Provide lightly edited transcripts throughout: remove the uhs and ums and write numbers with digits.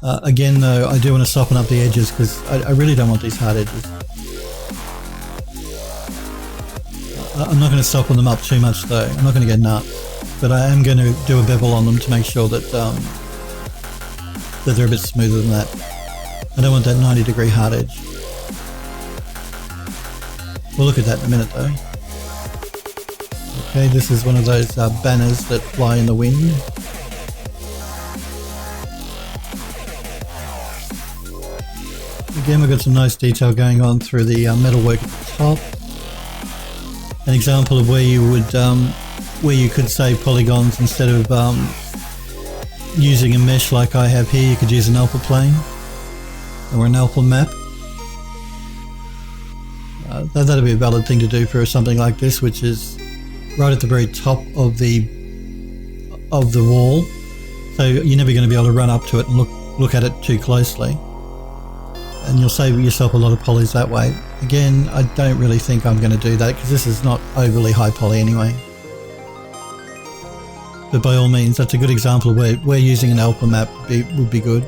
Again though, I do want to soften up the edges because I really don't want these hard edges. I'm not going to soften them up too much though, I'm not going to get nuts. But I am going to do a bevel on them to make sure that, that they're a bit smoother than that. I don't want that 90-degree hard edge. We'll look at that in a minute though. Okay, this is one of those banners that fly in the wind. Again, we've got some nice detail going on through the metalwork at the top. An example of where you would, where you could say polygons instead of using a mesh like I have here. You could use an alpha plane or an alpha map. That'd be a valid thing to do for something like this, which is right at the very top of the wall. So you're never going to be able to run up to it and look at it too closely. And you'll save yourself a lot of polys that way. Again, I don't really think I'm going to do that because this is not overly high poly anyway. But by all means, that's a good example where using an alpha map would be good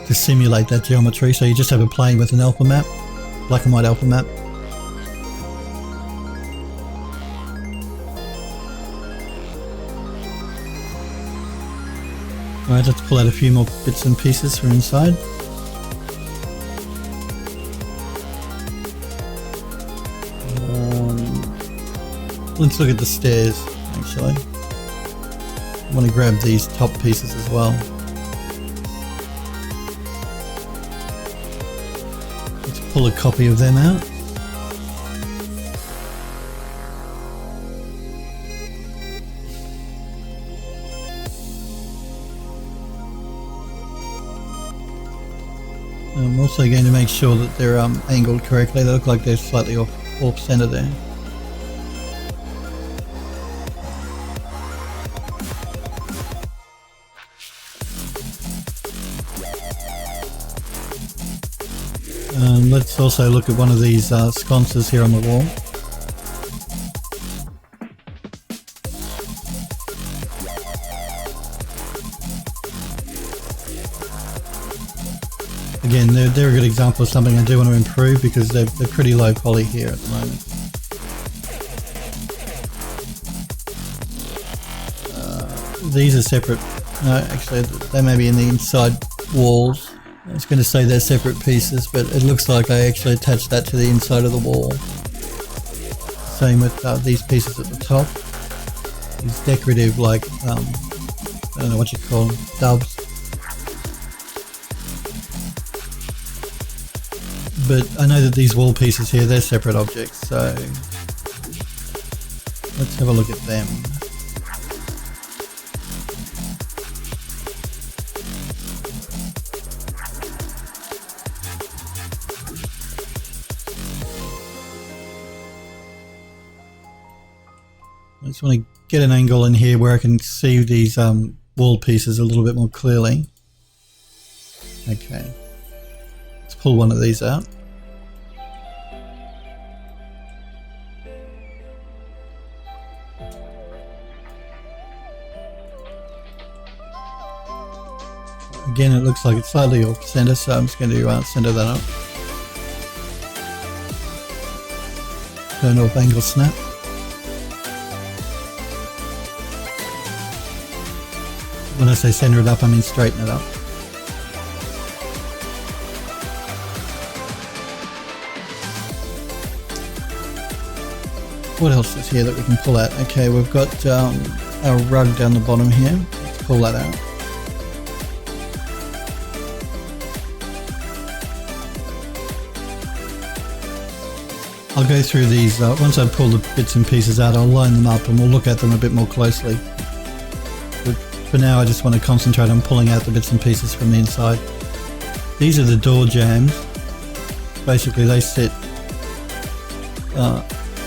to simulate that geometry. So you just have a plane with an alpha map, black and white alpha map. Alright, let's pull out a few more bits and pieces from inside. Let's look at the stairs, actually. I want to grab these top pieces as well. Let's pull a copy of them out. I'm also going to make sure that they're angled correctly. They look like they're slightly off center there. Let's also look at one of these sconces here on the wall. Again, they're a good example of something I do want to improve because they're pretty low poly here at the moment. These are separate. No, actually, they may be in the inside walls. I was going to say they're separate pieces, but it looks like I actually attached that to the inside of the wall. Same with these pieces at the top. These decorative, like, I don't know what you call them, dubs. But I know that these wall pieces here, they're separate objects, so let's have a look at them. I just want to get an angle in here where I can see these wall pieces a little bit more clearly. Okay, let's pull one of these out. Again, it looks like it's slightly off center, so I'm just going to center that up. Turn off angle snap. When I say center it up, I mean straighten it up. What else is here that we can pull out? Okay, we've got our rug down the bottom here. Let's pull that out. I'll go through these, once I pull the bits and pieces out, I'll line them up and we'll look at them a bit more closely. But for now I just want to concentrate on pulling out the bits and pieces from the inside. These are the door jambs. Basically they sit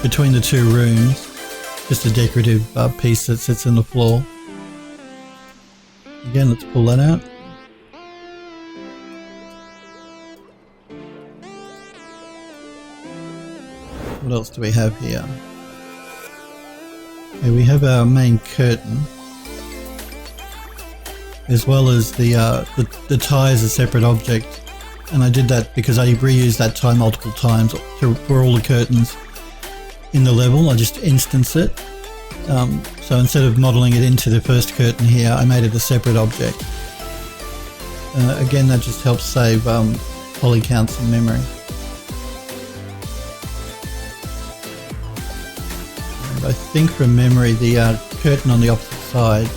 between the two rooms, just a decorative piece that sits in the floor. Again, let's pull that out. What else do we have here? Okay, we have our main curtain. as well as the tie is a separate object. And I did that because I reused that tie multiple times for all the curtains in the level. I just instance it. So instead of modeling it into the first curtain here, I made it a separate object. Again, that just helps save poly counts in memory. And I think from memory, the curtain on the opposite side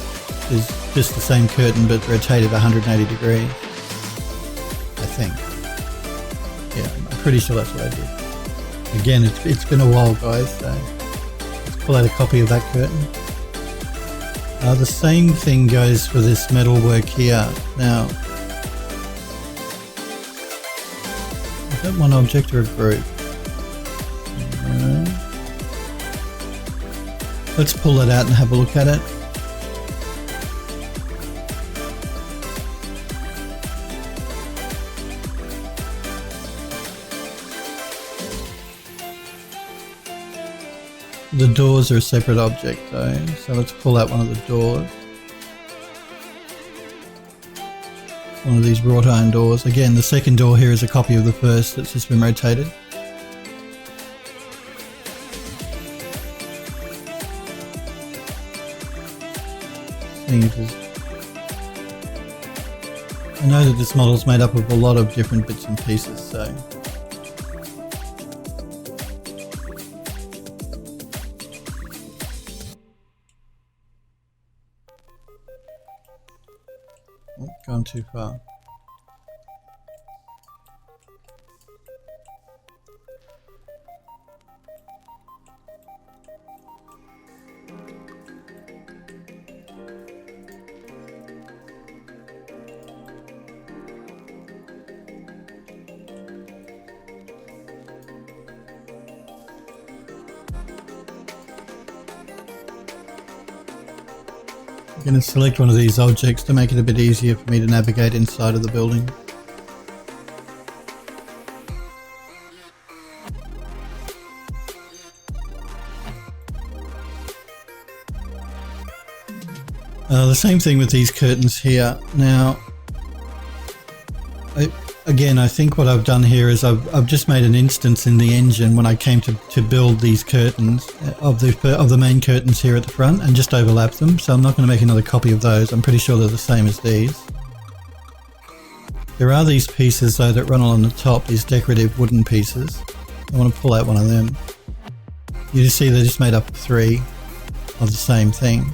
is just the same curtain but rotated 180 degrees. I think. Yeah, I'm pretty sure that's what I did. Again, it's been a while, guys, so let's pull out a copy of that curtain. The same thing goes for this metal work here. Now, is that one object or a group? Let's pull that out and have a look at it. The doors are a separate object though, so let's pull out one of the doors. One of these wrought iron doors. Again, the second door here is a copy of the first that's just been rotated. I know that this model is made up of a lot of different bits and pieces, so gone too far. I'm going to select one of these objects to make it a bit easier for me to navigate inside of the building. The same thing with these curtains here. Now, I think what I've done here is I've just made an instance in the engine when I came to build these curtains of the main curtains here at the front and just overlap them. So I'm not going to make another copy of those. I'm pretty sure they're the same as these. There are these pieces though that run along the top, these decorative wooden pieces. I want to pull out one of them. You just see they just made up 3 of the same thing.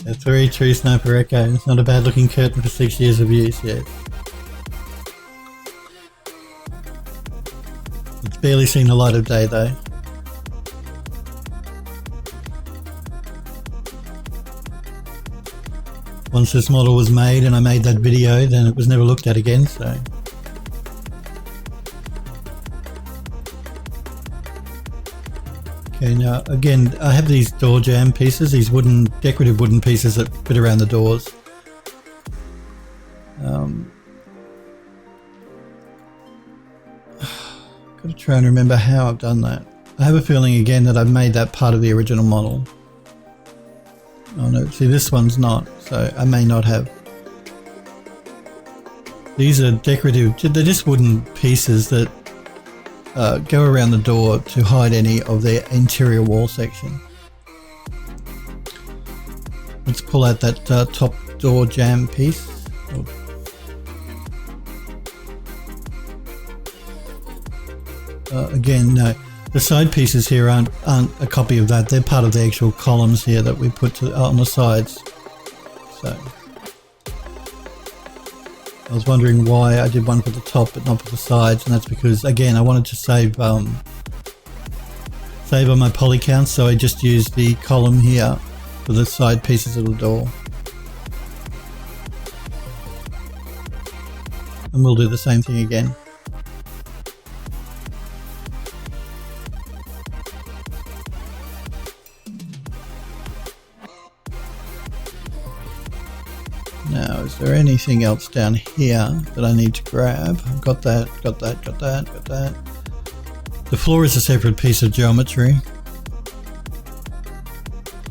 A 3 true sniper echo. It's not a bad looking curtain for 6 years of use yet. It's barely seen the light of day though. Once this model was made and I made that video, then it was never looked at again, so. Okay, now again, I have these door jamb pieces, these decorative wooden pieces that fit around the doors. Got to try and remember how I've done that. I have a feeling again that I've made that part of the original model. Oh no, see this one's not, so I may not have. These are decorative, they're just wooden pieces that go around the door to hide any of their interior wall section. Let's pull out that top door jamb piece. Again, no, the side pieces here aren't a copy of that. They're part of the actual columns here that we put on the sides. So I was wondering why I did one for the top but not for the sides, and that's because again I wanted to save on my poly counts, so I just used the column here for the side pieces of the door. And we'll do the same thing again. Now, is there anything else down here that I need to grab? I've got that. The floor is a separate piece of geometry.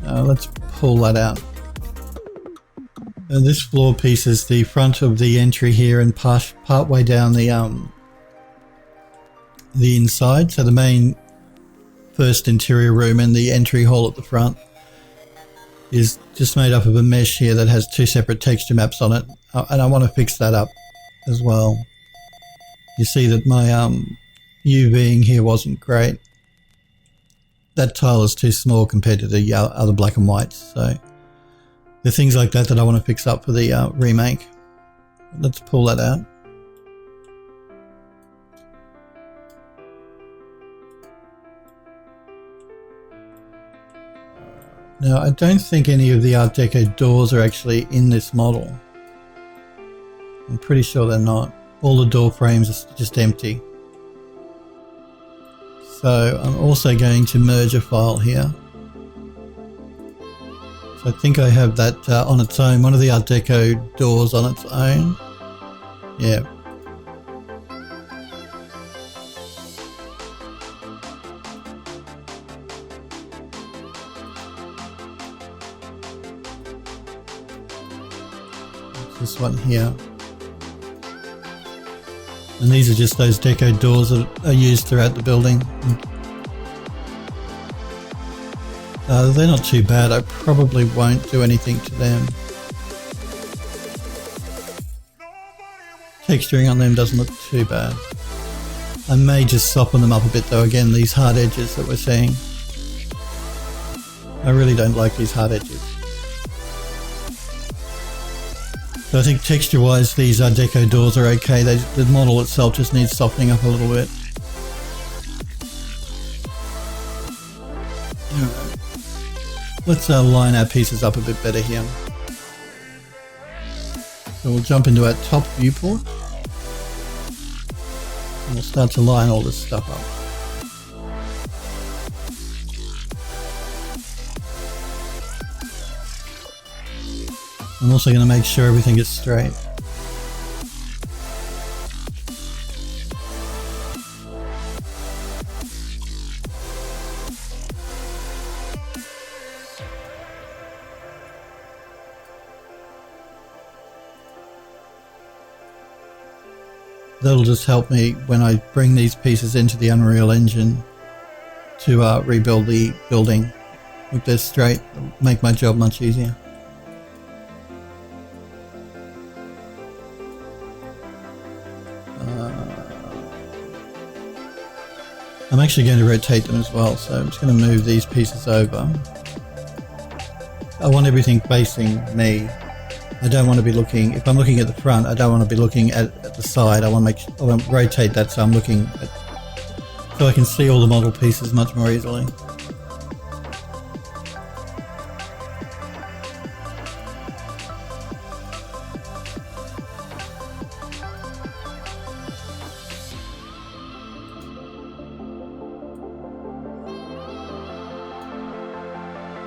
Let's pull that out. And this floor piece is the front of the entry here and part way down the inside. So the main first interior room and the entry hall at the front is just made up of a mesh here that has two separate texture maps on it, and I want to fix that up as well. You see that my UVing here wasn't great. That tile is too small compared to the other black and whites, so there are things like that that I want to fix up for the remake. Let's pull that out. Now, I don't think any of the Art Deco doors are actually in this model. I'm pretty sure they're not. All the door frames are just empty. So I'm also going to merge a file here. So I think I have that on its own. One of the Art Deco doors on its own. Yeah. This one here, and these are just those deco doors that are used throughout the building. They're not too bad. I probably won't do anything to them. Texturing on them doesn't look too bad. I may just soften them up a bit though. Again, these hard edges that we're seeing, I really don't like these hard edges. So I think texture-wise, these Deco doors are okay. The model itself just needs softening up a little bit. Alright. Let's line our pieces up a bit better here. So we'll jump into our top viewport. And we'll start to line all this stuff up. I'm also going to make sure everything is straight. That'll just help me when I bring these pieces into the Unreal Engine to rebuild the building. If they're straight, it'll make my job much easier. I'm actually going to rotate them as well, so I'm just going to move these pieces over. I want everything facing me. I don't want to be looking, if I'm looking at the front, I don't want to be looking at the side. I want to rotate that so I'm looking at, so I can see all the model pieces much more easily.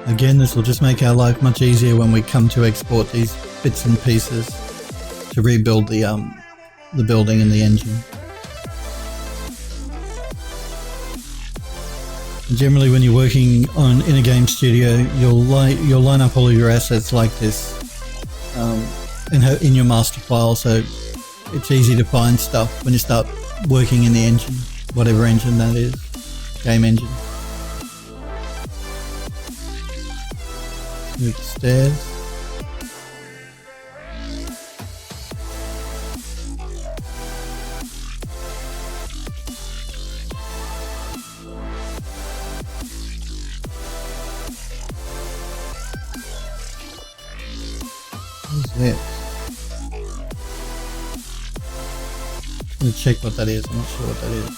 Again, this will just make our life much easier when we come to export these bits and pieces to rebuild the building and the engine. And generally, when you're working in a game studio, you'll line up all of your assets like this in your master file, so it's easy to find stuff when you start working in the engine, whatever engine that is, game engine. Move the stairs. What's this? I'm going to check what that is. I'm not sure what that is.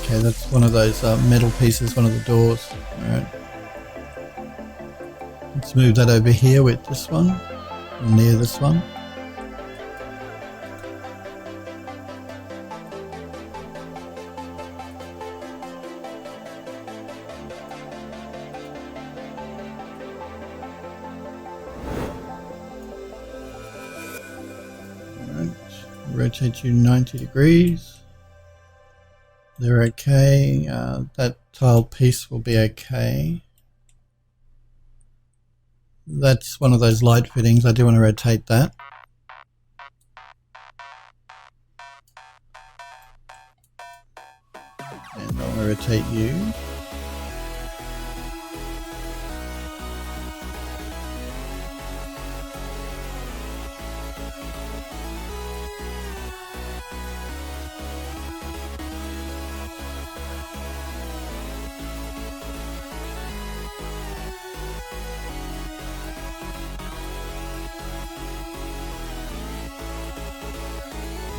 Okay, that's one of those metal pieces, one of the doors. Alright. Let's move that over here with this one, or near this one. Alright, rotate you 90 degrees. They're okay. That tile piece will be okay. That's one of those light fittings. I do want to rotate that. And I want to rotate you.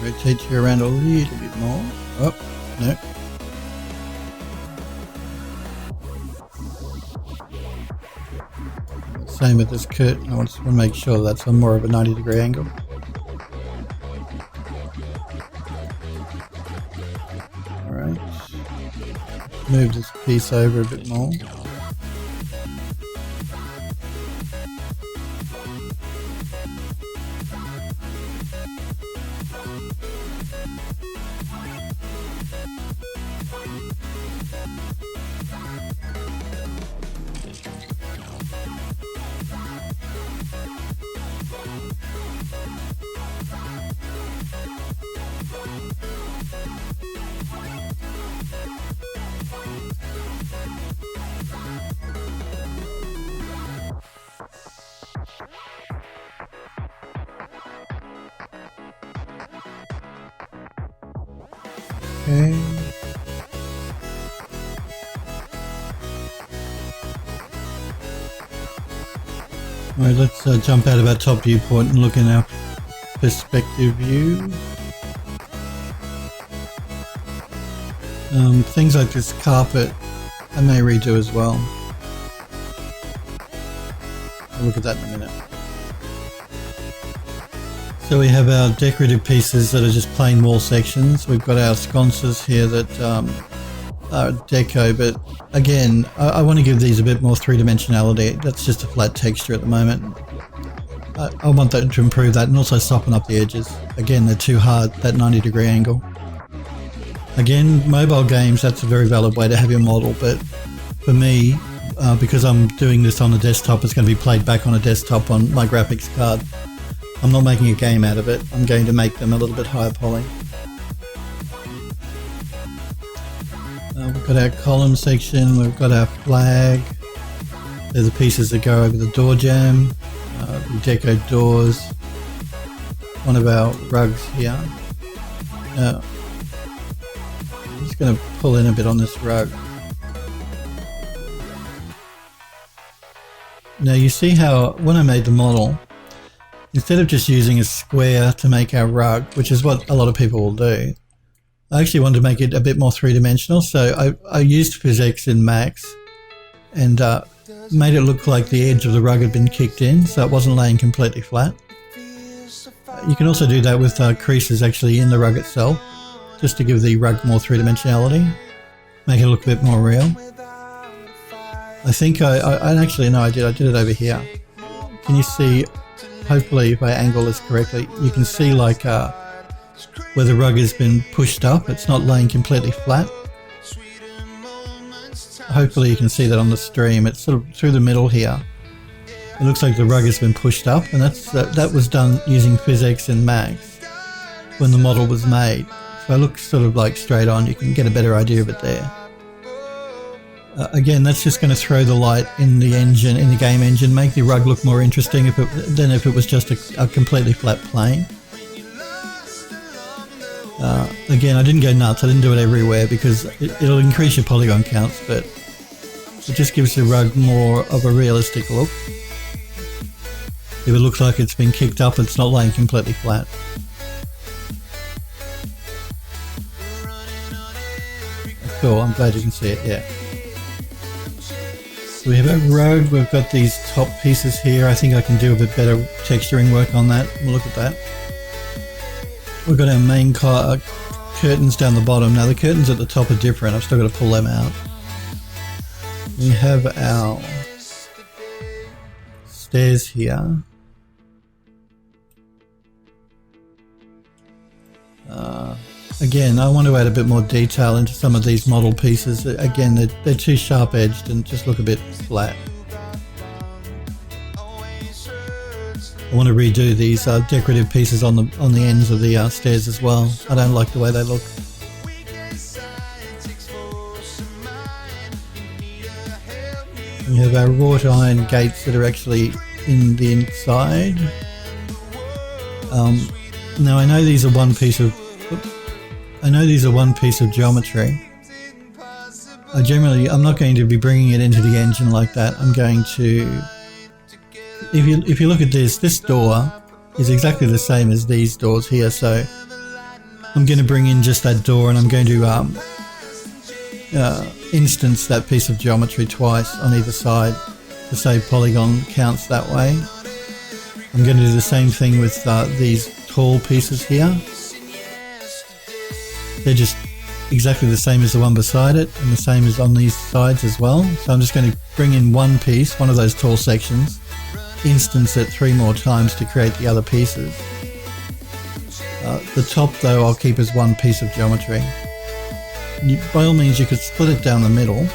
Rotate you around a little bit more. Oh, no. Same with this curtain. I just want to make sure that's on more of a 90-degree angle. Alright. Move this piece over a bit more. Okay. Alright, let's jump out of our top viewpoint and look in our perspective view. Things like this carpet I may redo as well. I'll look at that in a minute. So we have our decorative pieces that are just plain wall sections. We've got our sconces here that are deco, but again, I want to give these a bit more three-dimensionality. That's just a flat texture at the moment. I want that to improve that and also soften up the edges. Again, they're too hard, that 90-degree angle. Again, mobile games, that's a very valid way to have your model, but for me, because I'm doing this on a desktop, it's going to be played back on a desktop on my graphics card. I'm not making a game out of it. I'm going to make them a little bit higher poly. We've got our column section, we've got our flag. They're the pieces that go over the door jamb, the deco doors, one of our rugs here. I'm just going to pull in a bit on this rug. Now you see how when I made the model, instead of just using a square to make our rug, which is what a lot of people will do, I actually wanted to make it a bit more three-dimensional. So I used physics in Max and made it look like the edge of the rug had been kicked in, so it wasn't laying completely flat. You can also do that with creases actually in the rug itself, just to give the rug more three-dimensionality, make it look a bit more real. I think I actually, no, I did it over here. Can you see? Hopefully if I angle this correctly, you can see like where the rug has been pushed up, it's not laying completely flat. Hopefully you can see that on the stream. It's sort of through the middle here. It looks like the rug has been pushed up, and that was done using physics and Max when the model was made. So it looks sort of like straight on. You can get a better idea of it there. Again, that's just going to throw the light in the engine, in the game engine, make the rug look more interesting than if it was just a completely flat plane. Again, I didn't go nuts. I didn't do it everywhere because it'll increase your polygon counts, but it just gives the rug more of a realistic look. If it looks like it's been kicked up, it's not laying completely flat. Cool, I'm glad you can see it, yeah. We have a rug, we've got these top pieces here. I think I can do a bit better texturing work on that. We'll look at that. We've got our main curtains down the bottom. Now the curtains at the top are different. I've still got to pull them out. We have our stairs here. Again, I want to add a bit more detail into some of these model pieces. Again, they're too sharp edged and just look a bit flat. I want to redo these decorative pieces on the ends of the stairs as well. I don't like the way they look. We have our wrought iron gates that are actually in the inside. Now I know these are one piece of geometry. I'm not going to be bringing it into the engine like that. I'm going to, if you look at this door is exactly the same as these doors here. So I'm going to bring in just that door, and I'm going to instance that piece of geometry twice on either side to save polygon counts that way. I'm going to do the same thing with these tall pieces here. They're just exactly the same as the one beside it, and the same as on these sides as well. So I'm just going to bring in one piece, one of those tall sections, instance it 3 more times to create the other pieces. The top though I'll keep as one piece of geometry. By all means you could split it down the middle,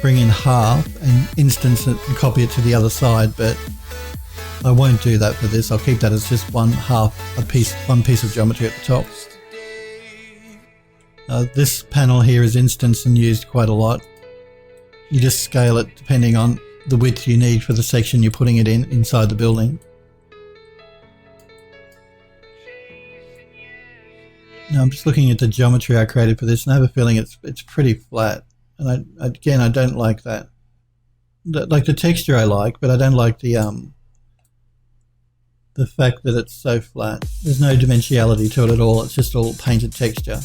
bring in half and instance it and copy it to the other side, but I won't do that for this. I'll keep that as just one piece of geometry at the top. This panel here is instanced and used quite a lot. You just scale it depending on the width you need for the section you're putting it in inside the building. Now I'm just looking at the geometry I created for this, and I have a feeling it's pretty flat. And I don't like that. Like the texture I like, but I don't like the fact that it's so flat. There's no dimensionality to it at all. It's just all painted texture.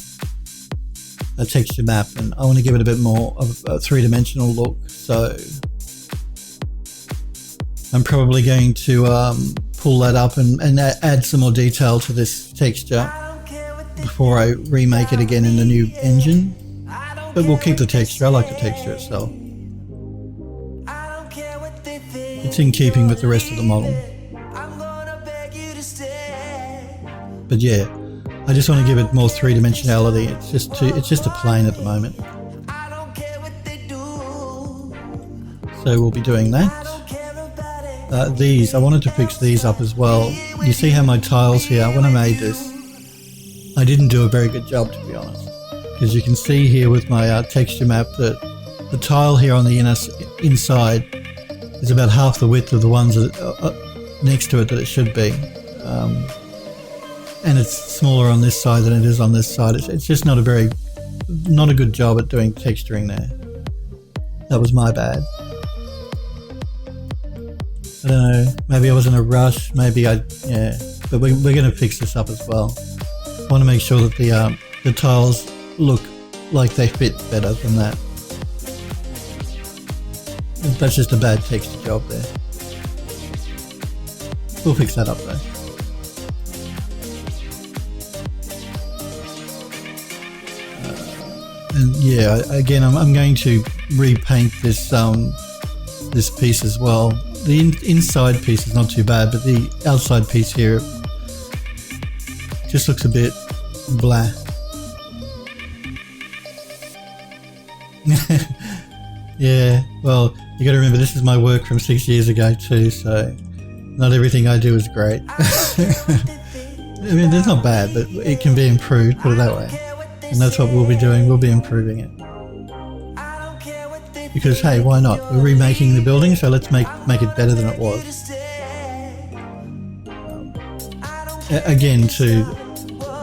A texture map, and I want to give it a bit more of a 3-dimensional look, so I'm probably going to pull that up and add some more detail to this texture before I remake it again in the new engine. But we'll keep the texture. I like the texture itself. It's in keeping with the rest of the model. But yeah, I just want to give it more 3-dimensionality. It's just a plane at the moment. So we'll be doing that. I wanted to fix these up as well. You see how my tiles here, when I made this, I didn't do a very good job, to be honest. Because you can see here with my texture map that the tile here on the inside is about half the width of the ones that next to it that it should be. And it's smaller on this side than it is on this side. It's just not a good job at doing texturing there. That was my bad. I don't know, maybe I was in a rush, but we're going to fix this up as well. I want to make sure that the tiles look like they fit better than that. That's just a bad texture job there. We'll fix that up though. And yeah, again, I'm going to repaint this this piece as well. The inside piece is not too bad, but the outside piece here just looks a bit blah. Yeah, well, you got to remember this is my work from 6 years ago too, so not everything I do is great. I mean, it's not bad, but it can be improved, put it that way. And that's what we'll be doing, we'll be improving it. Because hey, why not? We're remaking the building, so let's make it better than it was. Again, too,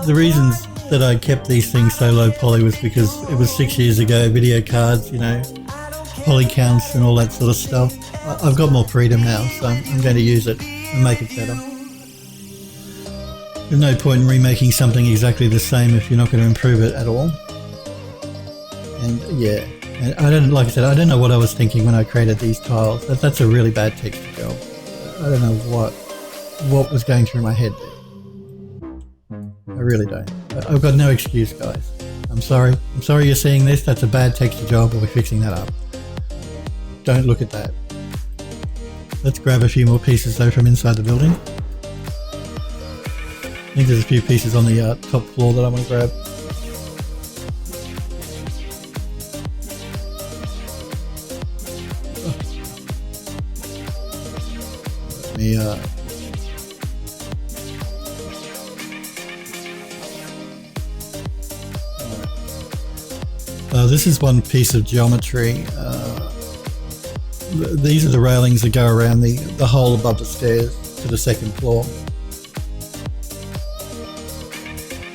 the reasons that I kept these things so low poly was because it was 6 years ago, video cards, you know, poly counts and all that sort of stuff. I've got more freedom now, so I'm going to use it and make it better. There's no point in remaking something exactly the same if you're not going to improve it at all. And yeah, I don't, like I said, I don't know what I was thinking when I created these tiles. That's a really bad texture job. I don't know what was going through my head there. I really don't. I've got no excuse, guys. I'm sorry. I'm sorry you're seeing this. That's a bad texture job, but we're fixing that up. Don't look at that. Let's grab a few more pieces though from inside the building. think there's a few pieces on the top floor that I want to grab. Let me this is one piece of geometry. These are the railings that go around the hole above the stairs to the second floor.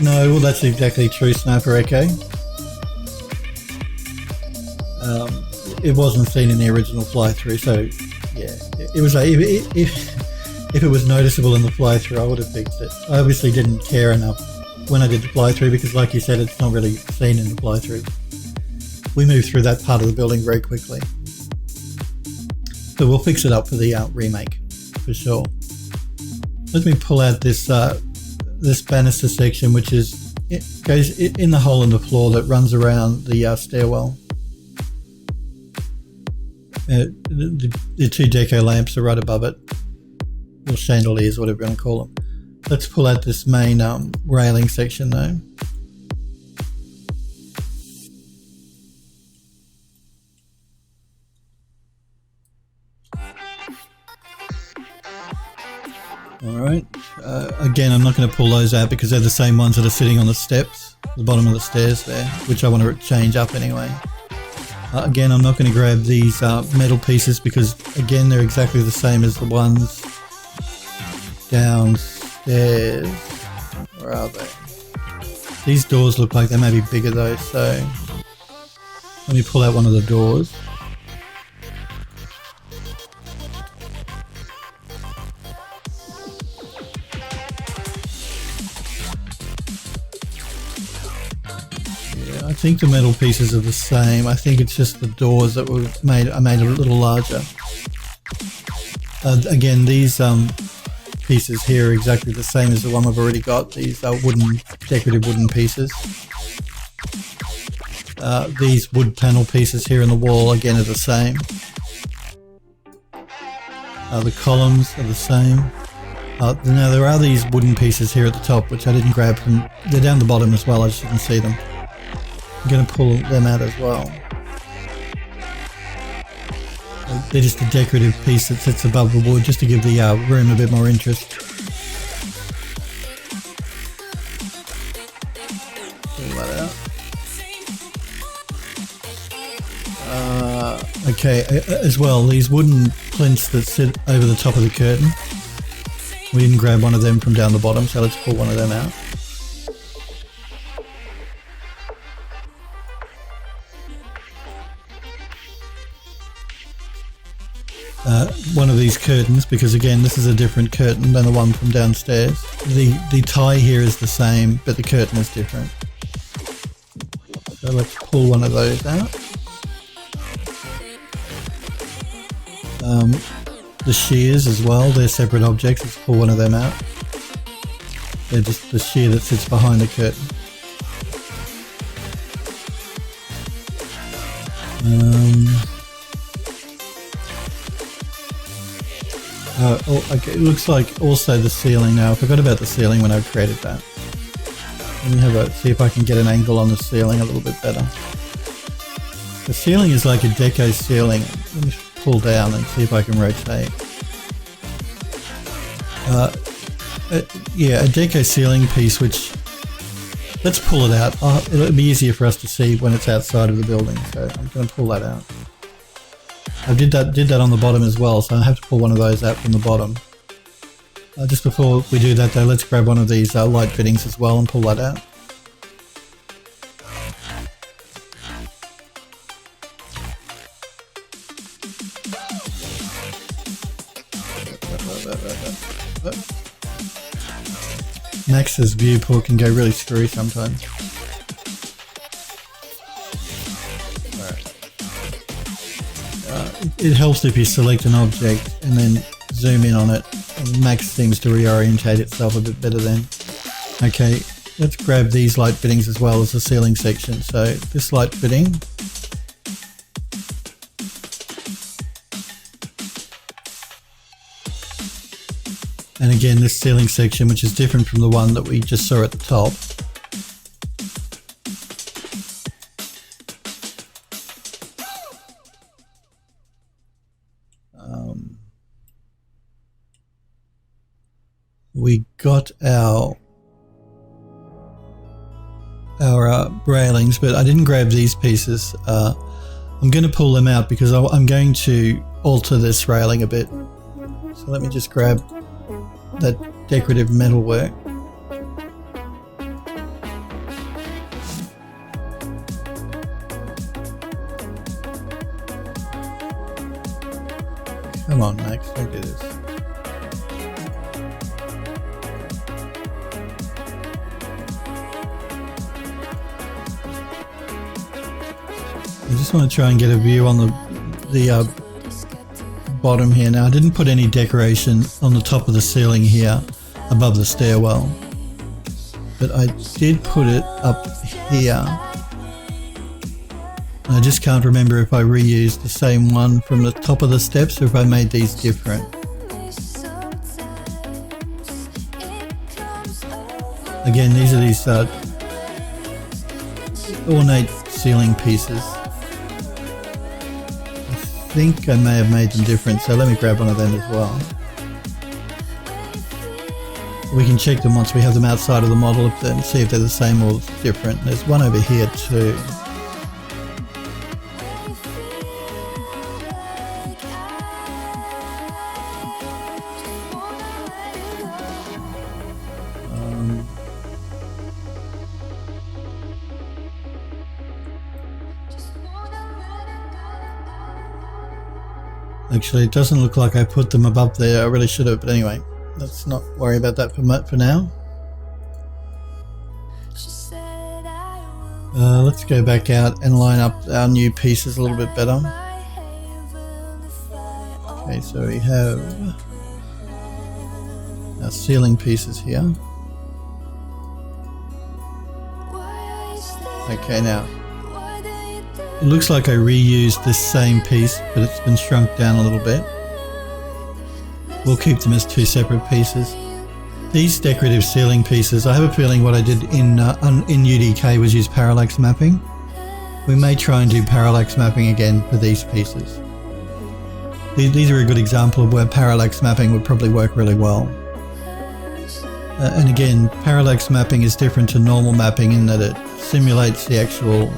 No, well that's exactly true, Sniper Echo. It wasn't seen in the original fly-through, so yeah, it was if it was noticeable in the fly-through, I would have fixed it. I obviously didn't care enough when I did the fly-through because, like you said, it's not really seen in the fly-through. We moved through that part of the building very quickly. But we'll fix it up for the remake, for sure. Let me pull out this this banister section, which goes in the hole in the floor that runs around the stairwell. The two deco lamps are right above it, or chandeliers, whatever you want to call them. Let's pull out this main railing section though. Alright, again I'm not going to pull those out because they're the same ones that are sitting on the steps, the bottom of the stairs there, which I want to change up anyway. Again, I'm not going to grab these metal pieces because again they're exactly the same as the ones downstairs. Where are they? These doors look like they may be bigger though, so let me pull out one of the doors. I think the metal pieces are the same. I think it's just the doors that were made a little larger. Again, these pieces here are exactly the same as the one we've already got. These decorative wooden pieces. These wood panel pieces here in the wall again are the same. The columns are the same. Now there are these wooden pieces here at the top which I didn't grab from. They're down the bottom as well. I just didn't see them. I'm going to pull them out as well. They're just a decorative piece that sits above the wood just to give the room a bit more interest. Pull that out. Okay, as well, these wooden plinths that sit over the top of the curtain. We didn't grab one of them from down the bottom, so let's pull one of them out. One of these curtains, because again this is a different curtain than the one from downstairs. The tie here is the same, but the curtain is different. So let's pull one of those out. The shears as well, they're separate objects. Let's pull one of them out. They're just the shear that sits behind the curtain. Okay, it looks like also the ceiling now. I forgot about the ceiling when I created that. Let me see if I can get an angle on the ceiling a little bit better. The ceiling is like a deco ceiling. Let me pull down and see if I can rotate. Yeah, a deco ceiling piece which... Let's pull it out. It'll be easier for us to see when it's outside of the building, so I'm going to pull that out. I did that on the bottom as well, so I have to pull one of those out from the bottom. Just before we do that though, let's grab one of these light fittings as well and pull that out. Max's viewport can go really screwy sometimes. It helps if you select an object and then zoom in on it. And Max seems to reorientate itself a bit better then. Okay, let's grab these light fittings as well as the ceiling section. So this light fitting. And again, this ceiling section, which is different from the one that we just saw at the top. We got our railings, but I didn't grab these pieces. I'm going to pull them out because I'm going to alter this railing a bit. So let me just grab that decorative metalwork. Come on, Max, don't do this. I just want to try and get a view on the bottom here. Now I didn't put any decoration on the top of the ceiling here above the stairwell, but I did put it up here. And I just can't remember if I reused the same one from the top of the steps or if I made these different. Again, these are these ornate ceiling pieces. I think I may have made them different, so let me grab one of them as well. We can check them once we have them outside of the model and see if they're the same or different. There's one over here too. Actually, it doesn't look like I put them above there. I really should have, but anyway, let's not worry about that for now. Let's go back out and line up our new pieces a little bit better. Okay, so we have our ceiling pieces here. Okay, now it looks like I reused this same piece, but it's been shrunk down a little bit. We'll keep them as two separate pieces. These decorative ceiling pieces, I have a feeling what I did in UDK was use parallax mapping. We may try and do parallax mapping again for these pieces. These are a good example of where parallax mapping would probably work really well. And again, parallax mapping is different to normal mapping in that it simulates the actual.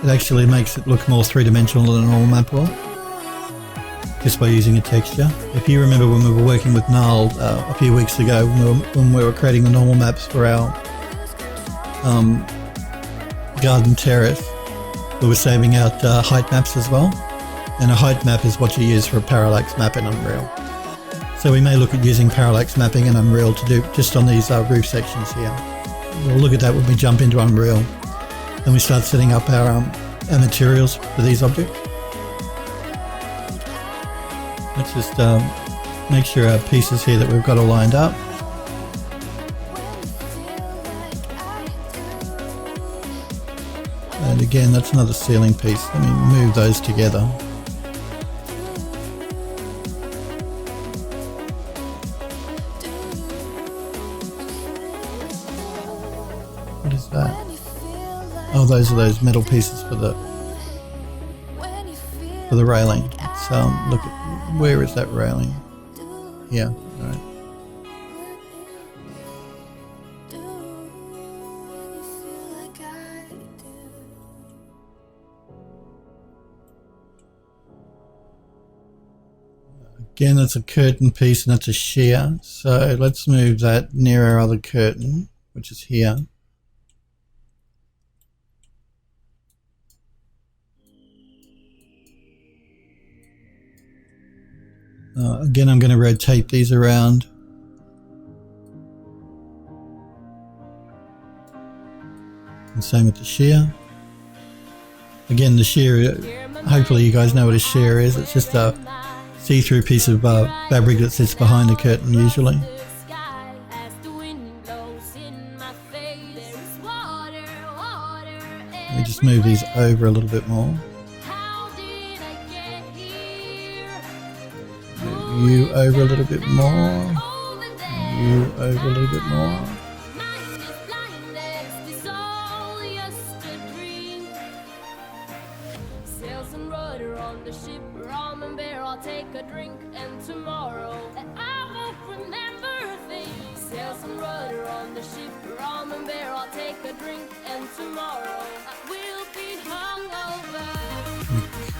It actually makes it look more three-dimensional than a normal map will, just by using a texture. If you remember when we were working with Nile a few weeks ago, when we were creating the normal maps for our garden terrace, we were saving out height maps as well. And a height map is what you use for a parallax map in Unreal. So we may look at using parallax mapping in Unreal to do just on these roof sections here. We'll look at that when we jump into Unreal. Then we start setting up our materials for these objects. Let's just make sure our pieces here that we've got are lined up. And again, that's another ceiling piece. Let me move those together. What is that? Oh, those are those metal pieces for the railing. Let's look at, where is that railing? Yeah, all right. Again, that's a curtain piece and that's a shear. So let's move that near our other curtain, which is here. Again, I'm going to rotate these around. And same with the shear. Again, the shear, hopefully you guys know what a shear is. It's just a see-through piece of fabric that sits behind the curtain usually. Let me just move these over a little bit more. You over a little bit more. you over a little bit more.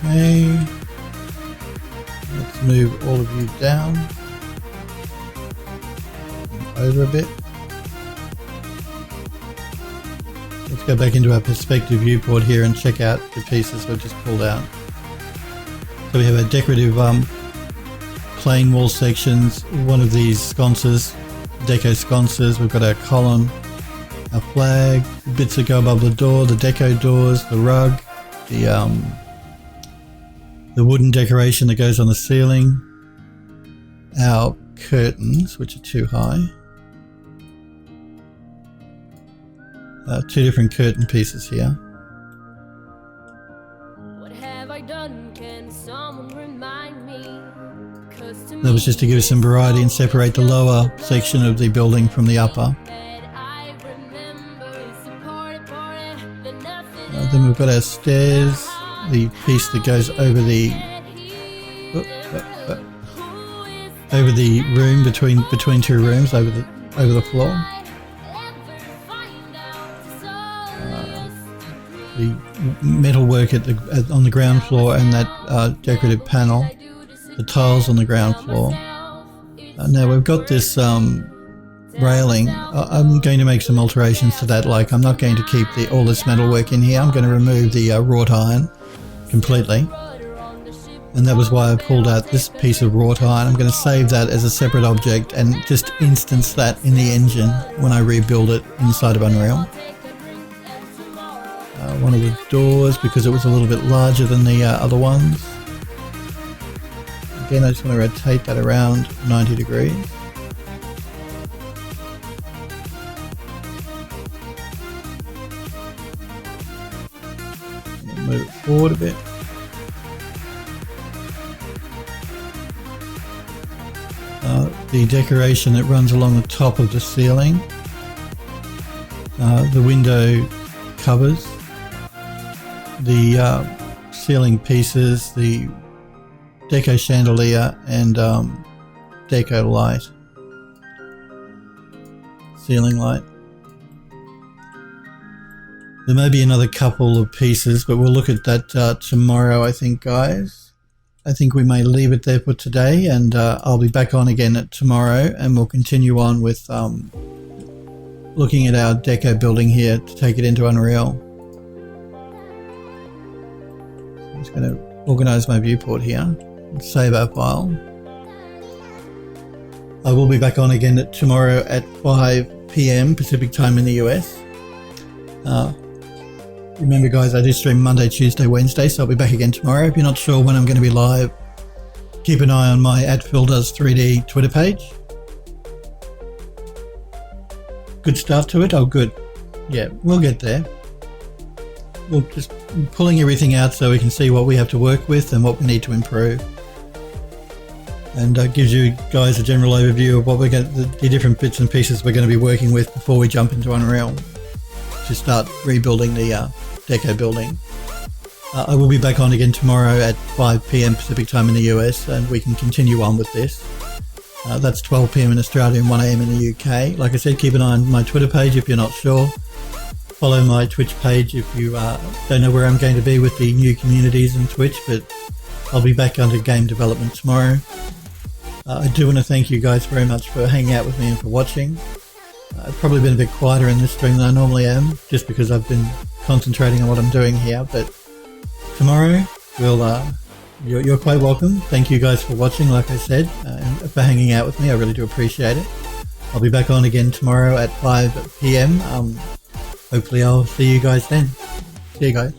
Okay, let's move all of you down and over a bit. Let's go back into our perspective viewport here and check out the pieces we've just pulled out. So we have our decorative plain wall sections, one of these sconces, deco sconces. We've got our column, our flag, bits that go above the door, the deco doors, the rug, the wooden decoration that goes on the ceiling, our curtains, which are too high, two different curtain pieces here. What have I done? Can someone remind me? That was just to give us some variety and separate the lower section of the building from the upper. Then we've got our stairs, the piece that goes over the room between two rooms, over the floor. The metal work on the ground floor and that decorative panel, the tiles on the ground floor. Now we've got this railing. I'm going to make some alterations to that. Like, I'm not going to keep all this metal work in here. I'm going to remove the wrought iron completely, and that was why I pulled out this piece of wrought iron. I'm going to save that as a separate object and just instance that in the engine when I rebuild it inside of Unreal. One of the doors, because it was a little bit larger than the other ones. Again, I just want to rotate that around 90 degrees. Move it forward a bit. The decoration that runs along the top of the ceiling, the window covers, the ceiling pieces, the deco chandelier and deco light, ceiling light. There may be another couple of pieces, but we'll look at that tomorrow, I think, guys. I think we may leave it there for today, and I'll be back on again tomorrow, and we'll continue on with looking at our deco building here to take it into Unreal. I'm just going to organize my viewport here and save our file. I will be back on again tomorrow at 5 p.m. Pacific time in the US. Remember, guys, I do stream Monday, Tuesday, Wednesday, so I'll be back again tomorrow. If you're not sure when I'm going to be live, keep an eye on my @PhilDoes3D Twitter page. Good start to it? Oh, good. Yeah, we'll get there. We'll just pulling everything out so we can see what we have to work with and what we need to improve. And gives you guys a general overview of what we're going the different bits and pieces we're going to be working with before we jump into Unreal to start rebuilding the deco building. I will be back on again tomorrow at 5 p.m. Pacific time in the US, and we can continue on with this. That's 12 p.m. in Australia and 1 a.m. in the UK. Like I said, keep an eye on my Twitter page if you're not sure. Follow my Twitch page if you don't know where I'm going to be with the new communities in Twitch, but I'll be back under game development tomorrow. I do want to thank you guys very much for hanging out with me and for watching. I've probably been a bit quieter in this stream than I normally am, just because I've been concentrating on what I'm doing here, but tomorrow you're quite welcome. Thank you guys for watching, like I said, and for hanging out with me. I really do appreciate it. I'll be back on again tomorrow at 5 p.m. Hopefully I'll see you guys then. See you guys.